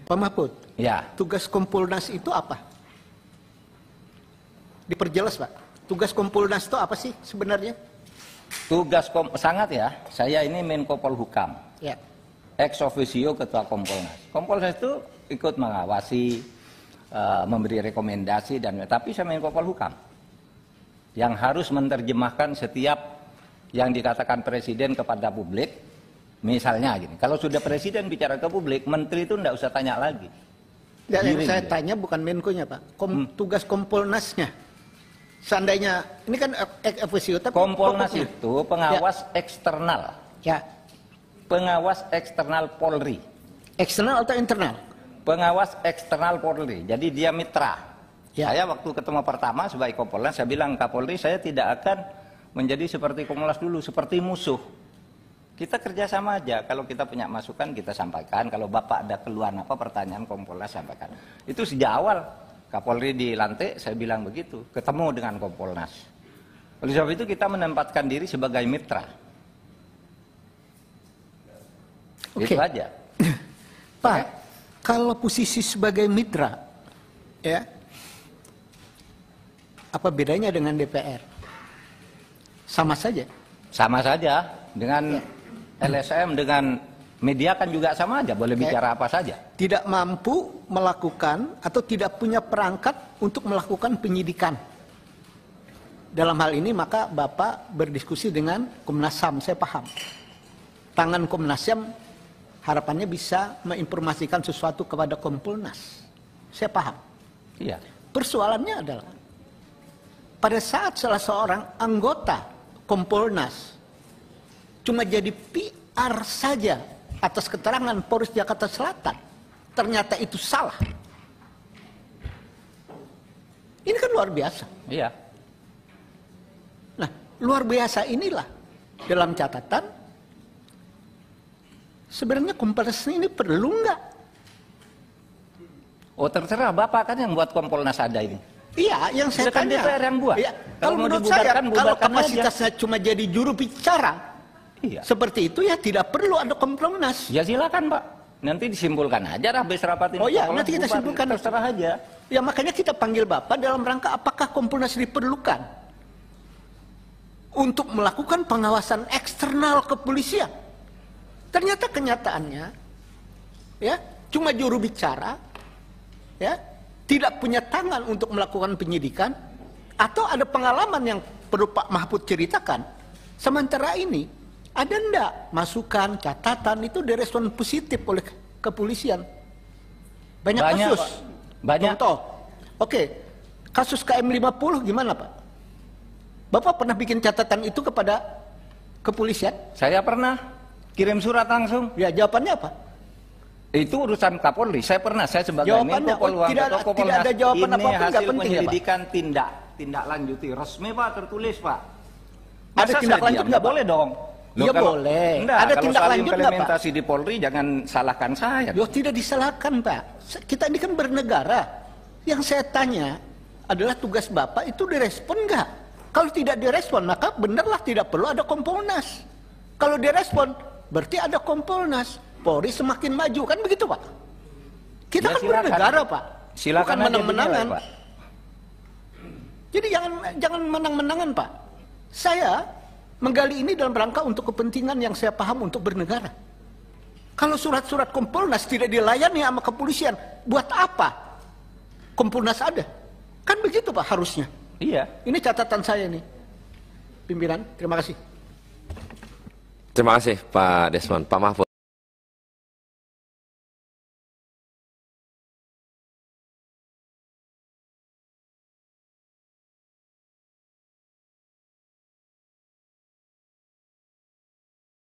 Pak Mahfud, Ya, tugas Kompolnas itu apa? Diperjelas, Pak. Tugas Kompolnas itu apa sih sebenarnya? sangat ya. Saya ini Menko Polhukam, Ya. ex officio Ketua Kompolnas. Kompolnas itu ikut mengawasi, memberi rekomendasi tapi saya Menko Polhukam yang harus menerjemahkan setiap yang dikatakan Presiden kepada publik. Misalnya gini, kalau sudah Presiden bicara ke publik, Menteri itu tidak usah tanya lagi. Ya, yang saya tanya bukan Menko-nya, Pak. Tugas Kompolnasnya. Seandainya, ini kan ex officio, tapi Kompolnas itu pengawas eksternal. Ya. Pengawas eksternal Polri. Eksternal atau internal? Pengawas eksternal Polri. Jadi dia mitra. Ya. Saya waktu ketemu pertama sebagai Kompolnas, saya bilang, Kapolri, saya tidak akan menjadi seperti Kompolnas dulu, seperti musuh. Kita kerjasama aja. Kalau kita punya masukan, kita sampaikan. Kalau Bapak ada keluhan apa, pertanyaan, Kompolnas sampaikan. Itu sejak awal Kapolri dilantik, saya bilang begitu. Ketemu dengan Kompolnas. Oleh sebab itu kita menempatkan diri sebagai mitra. Oke. Itu aja. Pak, kalau posisi sebagai mitra, ya, apa bedanya dengan DPR? Sama saja. Sama saja dengan LSM, dengan media kan juga sama aja, boleh bicara apa saja. Tidak mampu melakukan atau tidak punya perangkat untuk melakukan penyidikan. Dalam hal ini maka Bapak berdiskusi dengan Komnas HAM, saya paham. Tangan Komnas HAM harapannya bisa menginformasikan sesuatu kepada Kompolnas. Saya paham. Iya. Persoalannya adalah pada saat salah seorang anggota Kompolnas cuma jadi PR saja atas keterangan Polres Jakarta Selatan, ternyata itu salah. Ini kan luar biasa. Iya. Nah, luar biasa inilah dalam catatan sebenarnya Kompolnas ini perlu nggak? Oh, terserah Bapak kan yang buat Kompolnas ada ini. Iya, yang saya Kan tanya. DPR yang buat. Iya, Kalau mau menurut saya, dibubarkan, kalau bubarkan kapasitasnya cuma jadi juru bicara, Iya. seperti itu ya tidak perlu ada Kompolnas. Ya silakan Pak. Nanti disimpulkan aja habis rapat ini. Oh iya, Kompolnas nanti kita bubar, simpulkan. terserah aja. Ya makanya kita panggil Bapak dalam rangka apakah Kompolnas diperlukan untuk melakukan pengawasan eksternal kepolisian. Ternyata kenyataannya ya cuma juru bicara, ya tidak punya tangan untuk melakukan penyidikan, atau ada pengalaman yang perlu Pak Mahfud ceritakan. Sementara ini ada ndak masukan, catatan itu direspon positif oleh kepolisian. Banyak kasus. Pak. Banyak. Contoh, oke, kasus KM50 gimana Pak? Bapak pernah bikin catatan itu kepada kepolisian? Saya pernah kirim surat langsung. Ya jawabannya apa? Itu urusan Kapolri. Saya pernah, saya sebagai Jawabannya, Menko Polhukam, tidak ada jawaban ini apapun, nggak hasil penting ya, Pak? penyelidikan tindak lanjuti resmi Pak, tertulis Pak. Ada Masa tindak saya lanjut diam? nggak, Pak? Boleh dong. Ya boleh. Enggak, Ada kalau tindak soal lanjut nggak, Pak? implementasi di Polri jangan salahkan saya. Yo tidak disalahkan Pak. Kita ini kan bernegara. Yang saya tanya adalah tugas Bapak itu direspon nggak? Kalau tidak direspon maka benarlah tidak perlu ada Kompolnas. Kalau direspon berarti ada Kompolnas. Polri semakin maju kan begitu Pak? Kita Ya, kan silakan. bernegara Pak. Silakan Bukan aja menang-menangan. dinilai, Pak. Jadi jangan menang-menangan Pak. Saya menggali ini dalam rangka untuk kepentingan yang saya paham untuk bernegara. Kalau surat-surat Kompolnas tidak dilayani sama kepolisian, buat apa Kompolnas ada? Kan begitu Pak harusnya. Iya. Ini catatan saya nih. Pimpinan, terima kasih. Terima kasih Pak Desmond. Pak Mahfud.